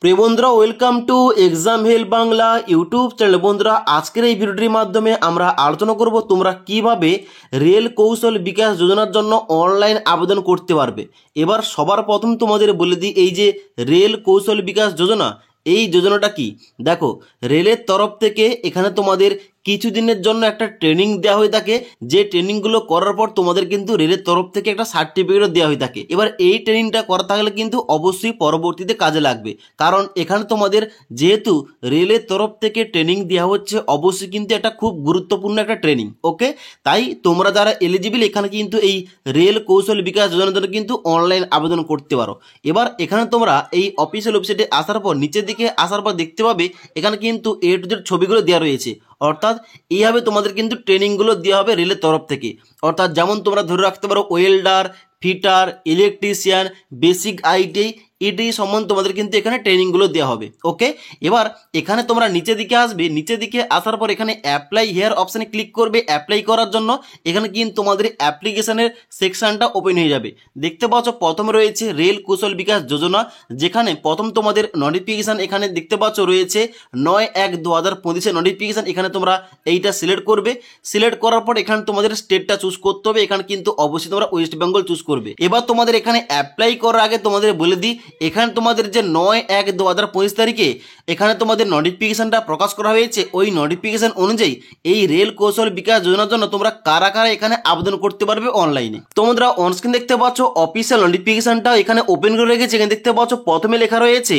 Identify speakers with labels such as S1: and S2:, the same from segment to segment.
S1: প্রিয় বন্ধুরা, welcome to exam help Bangla YouTube channel. বন্ধুরা, আজকের এই ভিডিওটির মাধ্যমে আমরা আলোচনা করব তোমরা কিভাবে রেল কৌশল বিকাশ যোজনার জন্য অনলাইন আবেদন করতে পারবে। এবার সবার প্রথম তোমাদের বলে দিই, এই যে রেল কৌশল বিকাশ যোজনা, এই যোজনাটা কি দেখো, রেলের তরফ থেকে এখানে তোমাদের কিছুদিনের জন্য একটা ট্রেনিং দেওয়া হয়ে থাকে। যে ট্রেনিংগুলো করার পর তোমাদের কিন্তু রেলের তরফ থেকে একটা সার্টিফিকেটও দেওয়া হয়ে থাকে। এবার এই ট্রেনিংটা করা থাকলে কিন্তু অবশ্যই পরবর্তীতে কাজে লাগবে, কারণ এখানে তোমাদের যেহেতু রেলের তরফ থেকে ট্রেনিং দেওয়া হচ্ছে, অবশ্যই কিন্তু একটা খুব গুরুত্বপূর্ণ একটা ট্রেনিং। ওকে, তাই তোমরা যারা এলিজিবল এখানে কিন্তু এই রেল কৌশল বিকাশ যোজনার জন্য কিন্তু অনলাইন আবেদন করতে পারো। এবার এখানে তোমরা এই অফিসিয়াল ওয়েবসাইটে আসার পর নিচের দিকে আসার পর দেখতে পাবে এখানে কিন্তু A to Z ছবিগুলো দেওয়া রয়েছে। অর্থাৎ এইভাবে তোমাদের কিন্তু ট্রেনিংগুলো দেওয়া হবে রেলের তরফ থেকে। অর্থাৎ যেমন তোমরা ধরে রাখতে পারো welder, fitter, electrician, basic ITI, এটি সম্বন্ধে তোমাদের কিন্তু এখানে ট্রেনিংগুলো দেওয়া হবে। ওকে, এবার এখানে তোমরা নিচের দিকে আসবে, নিচের দিকে আসার পর এখানে অ্যাপ্লাই হেয়ার অপশানে ক্লিক করবে। অ্যাপ্লাই করার জন্য এখানে কিন্তু তোমাদের অ্যাপ্লিকেশনের সেকশনটা ওপেন হয়ে যাবে। দেখতে পাচ্ছ প্রথমে রয়েছে রেল কৌশল বিকাশ যোজনা, যেখানে প্রথম তোমাদের নোটিফিকেশান এখানে দেখতে পাচ্ছ রয়েছে 9/1/2025 নোটিফিকেশান। এখানে তোমরা এইটা সিলেক্ট করবে। সিলেক্ট করার পর এখানে তোমাদের স্টেটটা চুজ করতে হবে। এখানে কিন্তু অবশ্যই তোমরা ওয়েস্ট বেঙ্গল চুজ করবে। এবার তোমাদের এখানে অ্যাপ্লাই করার আগে তোমাদের বলে দিই, এখানে তোমাদের যে 9/1/2025 তারিখে এখানে তোমাদের নোটিফিকেশনটা প্রকাশ করা হয়েছে, ওই নোটিফিকেশন অনুযায়ী এই রেল কৌশল বিকাশ যোজনার জন্য তোমরা কারা কারা এখানে আবেদন করতে পারবে অনলাইনে। তোমরা অনস্ক্রিন দেখতে পাচ্ছ অফিসিয়াল নোটিফিকেশনটা এখানে ওপেন করে রেখেছে। এখানে দেখতে পাচ্ছ প্রথমে লেখা রয়েছে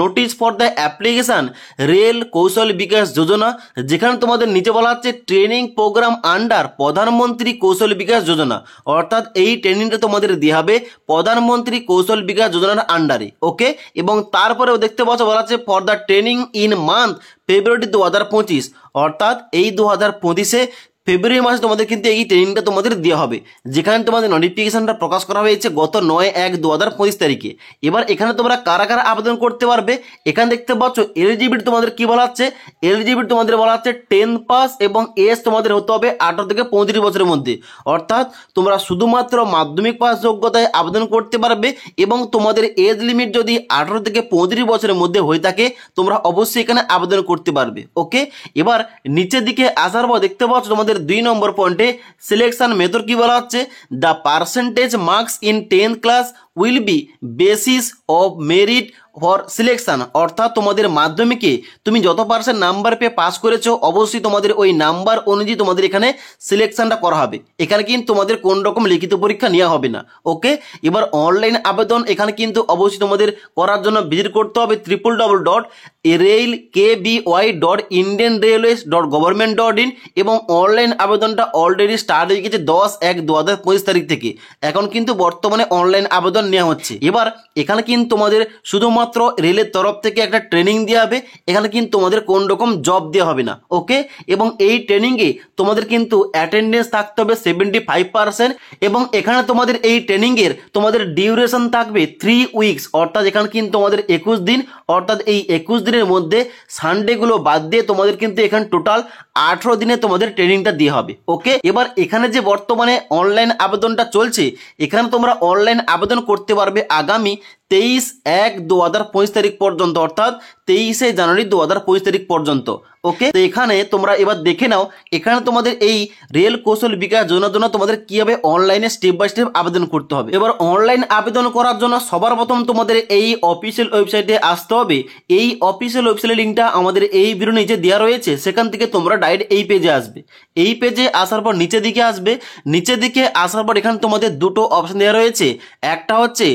S1: notice for the application rail কৌশল বিকাশ যোজনা, যেখানে তোমাদের নিচে বলা হচ্ছে ট্রেনিং প্রোগ্রাম আন্ডার প্রধানমন্ত্রী কৌশল বিকাশ যোজনা। অর্থাৎ এই ট্রেনিংটা তোমাদের দেওয়া হবে প্রধানমন্ত্রী কৌশল বিকাশ যোজনার আন্ডারে। ওকে, এবং তারপরেও দেখতে পাচ্ছ বলা আছে for the training in month February 2025। অর্থাৎ এই 2025-এ ফেব্রুয়ারি মাসে তোমাদের কিন্তু এই ট্রেনিংটা তোমাদের দেওয়া হবে, যেখানে তোমাদের নোটিফিকেশনটা প্রকাশ করা হয়েছে গত 9/1/2025 তারিখে। এবার এখানে তোমরা কারা কারা আবেদন করতে পারবে, এখানে দেখতে পাচ্ছ এলিজিবিলিটি তোমাদের কি বলা হচ্ছে। এলিজিবিলিটি তোমাদের বলা হচ্ছে 10 পাস এবং এজ তোমাদের হতে হবে 18 থেকে 35 বছরের মধ্যে। অর্থাৎ তোমরা শুধুমাত্র মাধ্যমিক পাস যোগ্যতায় আবেদন করতে পারবে এবং তোমাদের এজ লিমিট যদি 18 থেকে 35 বছরের মধ্যে হয়ে থাকে তোমরা অবশ্যই এখানে আবেদন করতে পারবে। ওকে, এবার নিচের দিকে আসার পর দেখতে পাচ্ছ তোমাদের 2 নম্বর পয়েন্টে সিলেকশন মেথড কি বলা হচ্ছে, the percentage marks in 10th class will be basis of merit for selection. অর্থাৎ তোমাদের মাধ্যমিকে তুমি যত পার্সেন্ট নাম্বার পেয়ে পাস করেছো, অবশ্যই তোমাদের ওই নাম্বার অনুযায়ী তোমাদের এখানে সিলেকশনটা করা হবে। এখানে কিন্তু তোমাদের কোন রকম লিখিত পরীক্ষা নেওয়া হবে না। ওকে, এবার অনলাইন আবেদন এখানে কিন্তু অবশ্যই তোমাদের করার জন্য ভিজিট করতে হবে www.railkby.indianrailways.government.in এবং অনলাইন আবেদনটা অলরেডি স্টার্ট হয়ে গেছে 10/1/2025 তারিখ থেকে। এখন কিন্তু বর্তমানে অনলাইন আবেদন নেওয়া হচ্ছে। এবার এখানে কিন্তু তোমাদের শুধুমাত্র রেলের তরফ থেকে একটা ট্রেনিং দেওয়া হবে, এখানে কিন্তু তোমাদের কোন রকম জব দেওয়া হবে না। ওকে, এবং এই ট্রেনিংয়ে তোমাদের কিন্তু অ্যাটেন্ডেন্স থাকতে হবে 75% এবং এখানে তোমাদের এই ট্রেনিংয়ের তোমাদের ডিউরেশন থাকবে 3 উইকস। অর্থাৎ এখানে কিন্তু তোমাদের 21 দিন, অর্থাৎ এই 21 দিনের মধ্যে সানডেগুলো বাদ দিয়ে তোমাদের কিন্তু এখানে টোটাল 18 দিনে তোমাদের ট্রেনিংটা দেওয়া হবে। ওকে, এবার এখানে যে বর্তমানে অনলাইন আবেদনটা চলছে, এখানে তোমরা অনলাইন আবেদন করতে পারবে আগামী 23/1/2025 তারিখ পর্যন্ত, অর্থাৎ 23শে জানুয়ারি 2025 তারিখ পর্যন্ত। ওকে, তো এখানে তোমরা এবার দেখে নাও এখানে তোমাদের এই রেল কৌশল বিকাশ যোজনার জন্য তোমাদের কিভাবে অনলাইনে স্টেপ বাই স্টেপ আবেদন করতে হবে। এবার অনলাইন আবেদন করার জন্য সবার প্রথম তোমাদের এই অফিসিয়াল ওয়েবসাইটে আসতে হবে। এই অফিসিয়াল ওয়েবসাইটের লিঙ্কটা আমাদের এই ভিডিও নিচে দেওয়া রয়েছে, সেখান থেকে তোমরা ডাইরেক্ট এই পেজে আসবে। এই পেজে আসার পর নিচের দিকে আসবে। নিচের দিকে আসার পর এখানে তোমাদের দুটো অপশন দেওয়া রয়েছে, একটা হচ্ছে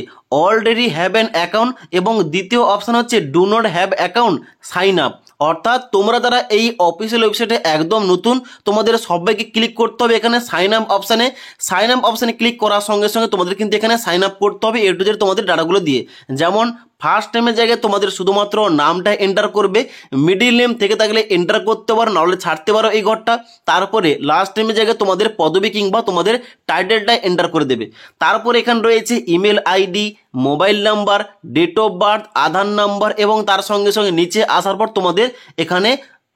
S1: অলরেডি হ্যাভ অ্যান অ্যাকাউন্ট এবং দ্বিতীয় অপশন হচ্ছে do not have account sign up. অর্থাৎ তোমরা যারা এই অফিসিয়াল ওয়েবসাইটে একদম নতুন, তোমাদের সবাইকে ক্লিক করতে হবে এখানে সাইন আপ অপশানে। সাইন আপ অপশানে ক্লিক করার সঙ্গে সঙ্গে তোমাদের কিন্তু এখানে সাইন আপ করতে হবে A to Z তোমাদের ডাটাগুলো দিয়ে। যেমন ফার্স্ট নেমের জায়গায় তোমাদের শুধুমাত্র নামটা এন্টার করবে, মিডিল নেম থেকে থাকলে এন্টার করতে পারো, নাহলে ছাড়তে পারো এই ঘরটা। তারপরে লাস্ট নেমের জায়গায় তোমাদের পদবি কিংবা তোমাদের টাইটেলটা এন্টার করে দেবে। তারপরে এখানে রয়েছে email ID, mobile number, date of birth, Aadhaar number এবং তার সঙ্গে সঙ্গে নিচে আসার পর তোমাদের এখানে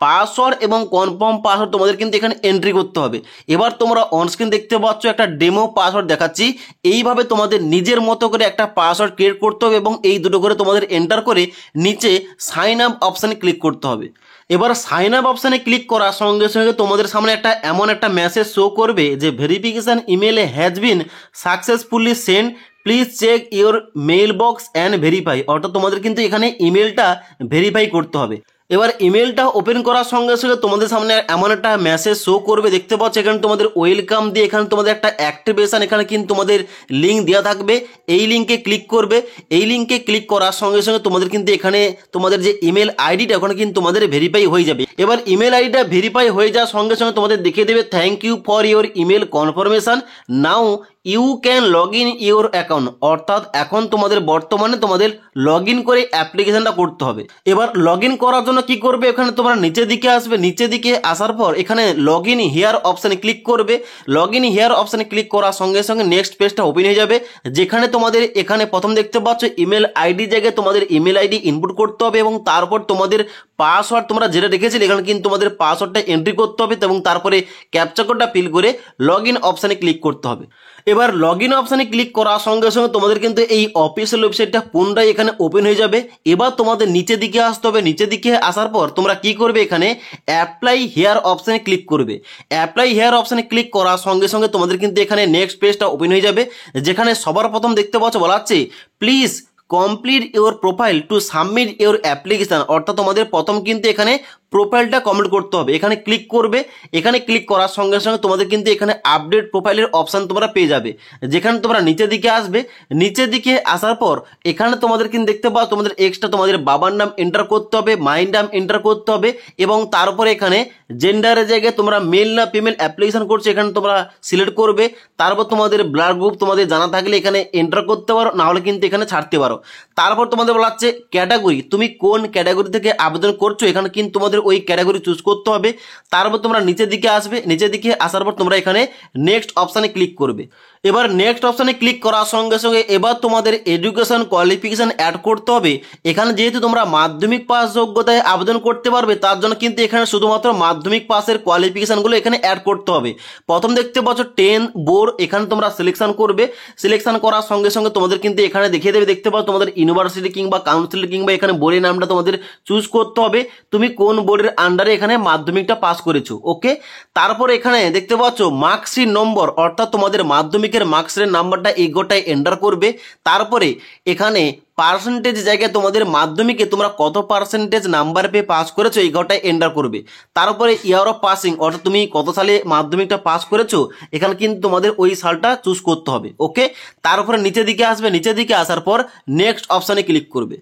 S1: পাসওয়ার্ড এবং কনফার্ম পাসওয়ার্ড তোমাদের কিন্তু এখানে এন্ট্রি করতে হবে। এবার তোমরা অনস্ক্রিন দেখতে পাচ্ছ একটা ডেমো পাসওয়ার্ড দেখাচ্ছি। এইভাবে তোমাদের নিজের মতো করে একটা পাসওয়ার্ড ক্রিয়েট করতে হবে এবং এই দুটো করে তোমাদের এন্টার করে নিচে সাইন আপ অপশানে ক্লিক করতে হবে। এবার সাইন আপ অপশানে ক্লিক করার সঙ্গে সঙ্গে তোমাদের সামনে এমন একটা মেসেজ শো করবে যে verification email has been successfully send, please check your mail box and verify. অর্থাৎ তোমাদের কিন্তু এখানে ইমেলটা ভেরিফাই করতে হবে। এবার ইমেলটা ওপেন করার সঙ্গে সঙ্গে তোমাদের সামনে এমন একটা মেসেজ শো করবে, দেখতে পাচ্ছ এখানে তোমাদের ওয়েলকাম দিয়ে এখানে তোমাদের একটা অ্যাক্টিভেশন এখানে কিন্তু তোমাদের লিঙ্ক দেওয়া থাকবে। এই লিঙ্কে ক্লিক করবে। এই লিঙ্কে ক্লিক করার সঙ্গে সঙ্গে তোমাদের কিন্তু এখানে তোমাদের যে ইমেল আইডিটা ওখানে কিন্তু তোমাদের ভেরিফাই হয়ে যাবে। এবার ইমেল আইডিটা ভেরিফাই হয়ে যাওয়ার সঙ্গে সঙ্গে তোমাদের দেখিয়ে দেবে thank you for your email confirmation, now you can log in your account. অর্থাৎ এখন তোমাদের বর্তমানে তোমাদের লগ ইন করে অ্যাপ্লিকেশনটা করতে হবে। এবার লগ ইন করার জন্য কি করবে, এখানে তোমরা নিচের দিকে আসবে। নিচের দিকে আসার পর এখানে লগ ইন হিয়ার অপশানে ক্লিক করবে। লগ ইন হিয়ার অপশানে ক্লিক করার সঙ্গে সঙ্গে নেক্সট পেজটা ওপেন হয়ে যাবে, যেখানে তোমাদের এখানে প্রথম দেখতে পাচ্ছ ইমেল আইডি জায়গায় তোমাদের ইমেল আইডি ইনপুট করতে হবে এবং তারপর তোমাদের পাসওয়ার্ড তোমরা যেটা রেখেছিলে এখানে কিন্তু তোমাদের পাসওয়ার্ডটা এন্ট্রি করতে হবে এবং তারপরে ক্যাপচা কোডটা ফিল করে লগ ইন অপশানে ক্লিক করতে হবে। এবার লগ ইন অপশানে ক্লিক করার সঙ্গে সঙ্গে তোমাদের কিন্তু এই অফিসিয়াল ওয়েবসাইটটা পুনরায় এখানে ওপেন হয়ে যাবে। এবার তোমাদের নিচের দিকে আসতে হবে। নিচের দিকে আসার পর তোমরা কি করবে, এখানে অ্যাপ্লাই হেয়ার অপশানে ক্লিক করবে। অ্যাপ্লাই হেয়ার অপশানে ক্লিক করার সঙ্গে সঙ্গে তোমাদের কিন্তু এখানে নেক্সট পেজটা ওপেন হয়ে যাবে, যেখানে সবার প্রথম দেখতে পাচ্ছ বলা হচ্ছে please complete your profile to submit your application. অর্থাৎ তোমাদের প্রথম কিন্তু এখানে প্রোফাইলটা কমপ্লিট করতে হবে। এখানে ক্লিক করবে। এখানে ক্লিক করার সঙ্গে সঙ্গে তোমাদের কিন্তু এখানে আপডেট প্রোফাইলের অপশান তোমরা পেয়ে যাবে, যেখানে তোমরা নিচের দিকে আসবে। নিচের দিকে আসার পর এখানে তোমাদের কিন্তু দেখতে পাও তোমাদের এক্সট্রা তোমাদের বাবার নাম এন্টার করতে হবে, মায়ের নাম এন্টার করতে হবে এবং তারপরে এখানে জেন্ডারের জায়গায় তোমরা মেল না ফিমেল অ্যাপ্লিকেশন করছো এখানে তোমরা সিলেক্ট করবে। তারপর তোমাদের ব্লাড গ্রুপ তোমাদের জানা থাকলে এখানে এন্টার করতে পারো, না হলে কিন্তু এখানে ছাড়তে পারো। তারপর তোমাদের বলা হচ্ছে ক্যাটাগরি, তুমি কোন ক্যাটাগরি থেকে আবেদন করছো এখানে কিন্তু তোমাদের ওই ক্যাটাগরি চুজ করতে হবে। তারপর তোমরা নিচের দিকে আসবে। নিচের দিকে আসার পর তোমরা এখানে নেক্সট অপশানে ক্লিক করবে। এবার নেক্সট অপশানে ক্লিক করার সঙ্গে সঙ্গে এবার তোমাদের এডুকেশন কোয়ালিফিকেশন অ্যাড করতে হবে। এখানে যেহেতু তোমরা মাধ্যমিক পাস যোগ্যতায় আবেদন করতে পারবে তার জন্য কিন্তু এখানে শুধুমাত্র মাধ্যমিক পাসের কোয়ালিফিকেশনগুলো এখানে অ্যাড করতে হবে। প্রথম দেখতে পাচ্ছ 10 বোর্ড, এখানে তোমরা সিলেকশন করবে। সিলেকশন করার সঙ্গে সঙ্গে তোমাদের কিন্তু এখানে দেখিয়ে দেবে, দেখতে পাচ্ছ তোমাদের ইউনিভার্সিটি কিংবা কাউন্সিল কিংবা এখানে বোর্ডের নামটা তোমাদের চুজ করতে হবে, তুমি কোন বোর্ডের আন্ডারে এখানে মাধ্যমিকটা পাস করেছো। ওকে, তারপর এখানে দেখতে পাচ্ছ মার্কশিট নম্বর, অর্থাৎ তোমাদের মাধ্যমিকের মার্কশিটের নাম্বারটা এই গোটায় এন্টার করবে। তারপরে এখানে পার্সেন্টেজ জায়গায় তোমাদের মাধ্যমিকে তোমরা কত পার্সেন্টেজ নাম্বার পেয়ে পাস করেছো এই ঘরটায় এন্টার করবে। তারপরে ইয়ার অফ পাসিং, অর্থাৎ তুমি কত সালে মাধ্যমিকটা পাস করেছো এখানে কিন্তু তোমাদের ওই সালটা চুজ করতে হবে। ওকে, তারপরে নিচের দিকে আসবে। নিচের দিকে আসার পর নেক্সট অপশানে ক্লিক করবে।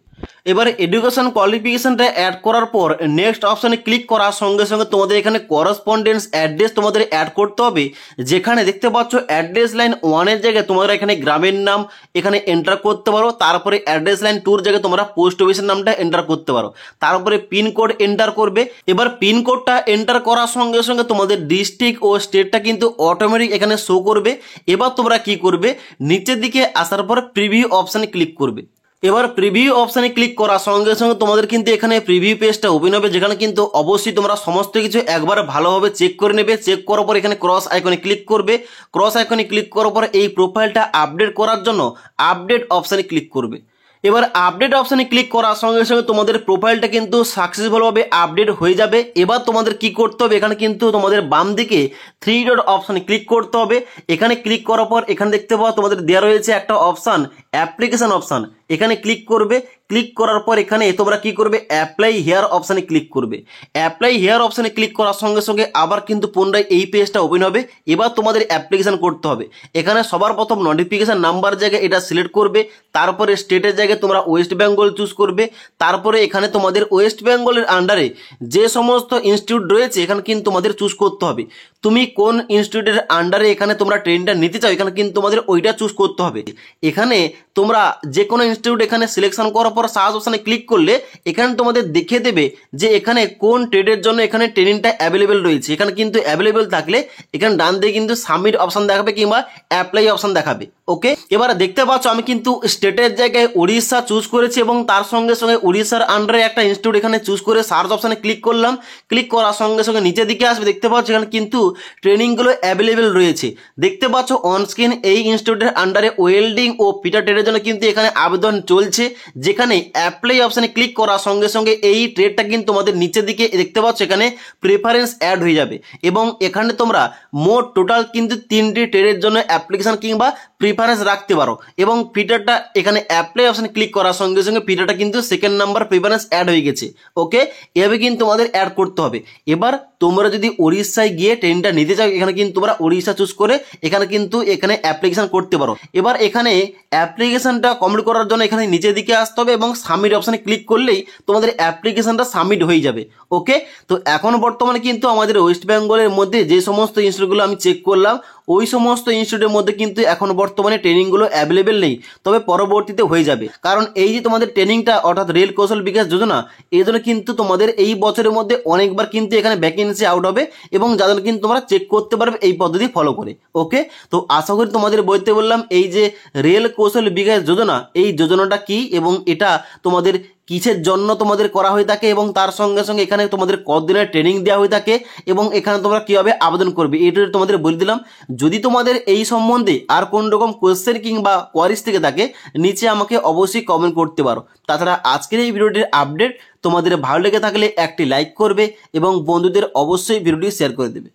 S1: এবার এডুকেশন কোয়ালিফিকেশনটা অ্যাড করার পর নেক্সট অপশানে ক্লিক করার সঙ্গে সঙ্গে তোমাদের এখানে করসপন্ডেন্স অ্যাড্রেস তোমাদের অ্যাড করতে হবে, যেখানে দেখতে পাচ্ছ অ্যাড্রেস লাইন 1-এর জায়গায় তোমরা এখানে গ্রামের নাম এখানে এন্টার করতে পারো। তারপরে অ্যাড্রেস লাইন 2-এর জায়গায় তোমরা পোস্ট অফিসের নামটা এন্টার করতে পারো। তারপরে পিনকোড এন্টার করবে। এবার পিনকোডটা এন্টার করার সঙ্গে সঙ্গে তোমাদের ডিস্ট্রিক্ট ও স্টেটটা কিন্তু অটোমেটিক এখানে শো করবে। এবার তোমরা কি করবে, নিচের দিকে আসার পর প্রিভিউ অপশানে ক্লিক করবে। এবার প্রিভিউ অপশানে ক্লিক করার সঙ্গে সঙ্গে তোমাদের কিন্তু এখানে প্রিভিউ পেজটা ওপেন হবে, যেখানে কিন্তু অবশ্যই তোমরা সমস্ত কিছু একবার ভালোভাবে চেক করে নেবে। চেক করার পর এখানে ক্রস আইকনে ক্লিক করবে। ক্রস আইকনে ক্লিক করার পর এই প্রোফাইলটা আপডেট করার জন্য আপডেট অপশানে ক্লিক করবে। এবার আপডেট অপশানে ক্লিক করার সঙ্গে সঙ্গে তোমাদের প্রোফাইলটা কিন্তু সাকসেসফুলভাবে আপডেট হয়ে যাবে। এবার তোমাদের কি করতে হবে, এখানে কিন্তু তোমাদের বাম দিকে 3 ডট অপশানে ক্লিক করতে হবে। এখানে ক্লিক করার পর এখানে দেখতে পাওয়া তোমাদের দেওয়া রয়েছে একটা অপশান অ্যাপ্লিকেশন অপশান, এখানে ক্লিক করবে। ক্লিক করার পর এখানে তোমরা কি করবে, অ্যাপ্লাই হেয়ার অপশানে ক্লিক করবে। অ্যাপ্লাই হেয়ার অপশানে ক্লিক করার সঙ্গে সঙ্গে আবার কিন্তু পুনরায় এই পেজটা ওপেন হবে। এবার তোমাদের অ্যাপ্লিকেশন করতে হবে। এখানে সবার প্রথম নোটিফিকেশন নাম্বার জায়গায় এটা সিলেক্ট করবে। তারপরে স্টেটের জায়গায় তোমরা ওয়েস্ট বেঙ্গল চুজ করবে। তারপরে এখানে তোমাদের ওয়েস্ট বেঙ্গলের আন্ডারে যে সমস্ত ইনস্টিটিউট রয়েছে এখানে কিন্তু তোমাদের চুজ করতে হবে, তুমি কোন ইনস্টিটিউটের আন্ডারে এখানে তোমরা ট্রেনটা নিতে চাও এখানে কিন্তু তোমাদের ওইটা চুজ করতে হবে। এখানে তোমরা যে কোনো ইনস্টিটিউট এখানে সিলেকশন করার পর সার্চ অপশানে ক্লিক করলে এখানে তোমাদের দেখিয়ে দেবে যে এখানে কোন ট্রেডের জন্য এখানে ট্রেনিংটা অ্যাভেলেবেল রয়েছে। এখানে কিন্তু অ্যাভেলেবেল থাকলে এখানে ডান দিকে কিন্তু সাবমিট অপশান দেখাবে কিংবা অ্যাপ্লাই অপশান দেখাবে। ওকে, এবার দেখতে পাচ্ছ আমি কিন্তু স্টেটের জায়গায় উড়িষ্যা চুজ করেছি এবং তার সঙ্গে সঙ্গে উড়িষ্যার আন্ডারে একটা ইনস্টিটিউট এখানে চুজ করে সার্চ অপশানে ক্লিক করলাম। ক্লিক করার সঙ্গে সঙ্গে নিচের দিকে আসবে, দেখতে পাচ্ছ এখানে কিন্তু ট্রেনিংগুলো অ্যাভেলেবেল রয়েছে। দেখতে পাচ্ছ অন স্ক্রিন এই ইনস্টিটিউটের আন্ডারে ওয়েল্ডিং ও পিটার ট্রেডের জন্য কিন্তু এখানে আবেদন চলছে, যেখানে অ্যাপ্লাই অপশানে ক্লিক করার সঙ্গে সঙ্গে এই ট্রেডটা কিন্তু তোমাদের নিচের দিকে দেখতে পাচ্ছ এখানে প্রেফারেন্স অ্যাড হয়ে যাবে এবং এখানে তোমরা মোট টোটাল কিন্তু 3টি ট্রেডের জন্য অ্যাপ্লিকেশন কিংবা প্রিফারেন্স রাখতে পারো এবং ফিটারটা এখানে অ্যাপ্লাই অপশানে ক্লিক করার সঙ্গে সঙ্গে ফিটারটা কিন্তু সেকেন্ড নাম্বার প্রিফারেন্স অ্যাড হয়ে গেছে। ওকে, এভাবে কিন্তু তোমাদের অ্যাড করতে হবে। এবার তোমরা যদি উড়িষ্যায় গিয়ে ট্রেনটা নিতে চাও এখানে কিন্তু তোমরা উড়িষ্যা চুজ করে এখানে কিন্তু এখানে অ্যাপ্লিকেশন করতে পারো। এবার এখানে অ্যাপ্লিকেশনটা কমপ্লিট করার জন্য এখানে নিচের দিকে আসতে হবে এবং সাবমিট অপশানে ক্লিক করলেই তোমাদের অ্যাপ্লিকেশনটা সাবমিট হয়ে যাবে। ওকে, তো এখন বর্তমানে কিন্তু আমাদের ওয়েস্ট বেঙ্গলের মধ্যে যে সমস্ত ইনস্টিটিউটগুলো আমি চেক করলাম ওই সমস্ত ইনস্টিটিউটের মধ্যে কিন্তু এখন বর্তমানে ট্রেনিংগুলো অ্যাভেলেবেল নেই, তবে পরবর্তীতে হয়ে যাবে। কারণ এই যে তোমাদের ট্রেনিংটা অর্থাৎ রেল কৌশল বিকাশ যোজনা, এই জন্য কিন্তু তোমাদের এই বছরের মধ্যে অনেকবার কিন্তু এখানে ভ্যাকেন্সি আউট হবে এবং যাদের কিন্তু তোমরা চেক করতে পারবে এই পদ্ধতি ফলো করে। ওকে, তো আশা করি তোমাদের বলতে বললাম এই যে রেল কৌশল বিকাশ যোজনা, এই যোজনাটা কি এবং এটা তোমাদের কিসের জন্য তোমাদের করা হয়ে থাকে এবং তার সঙ্গে সঙ্গে এখানে তোমাদের কতদিনের ট্রেনিং দেওয়া হয়ে থাকে এবং এখানে তোমরা কীভাবে আবেদন করবে এটা তোমাদের বলে দিলাম। যদি তোমাদের এই সম্বন্ধে আর কোন রকম কোয়েশ্চেন কিংবা কোয়ারিজ থেকে থাকে নিচে আমাকে অবশ্যই কমেন্ট করতে পারো। তাছাড়া আজকের এই ভিডিওটির আপডেট তোমাদের ভালো লেগে থাকলে একটি লাইক করবে এবং বন্ধুদের অবশ্যই ভিডিওটি শেয়ার করে দেবে।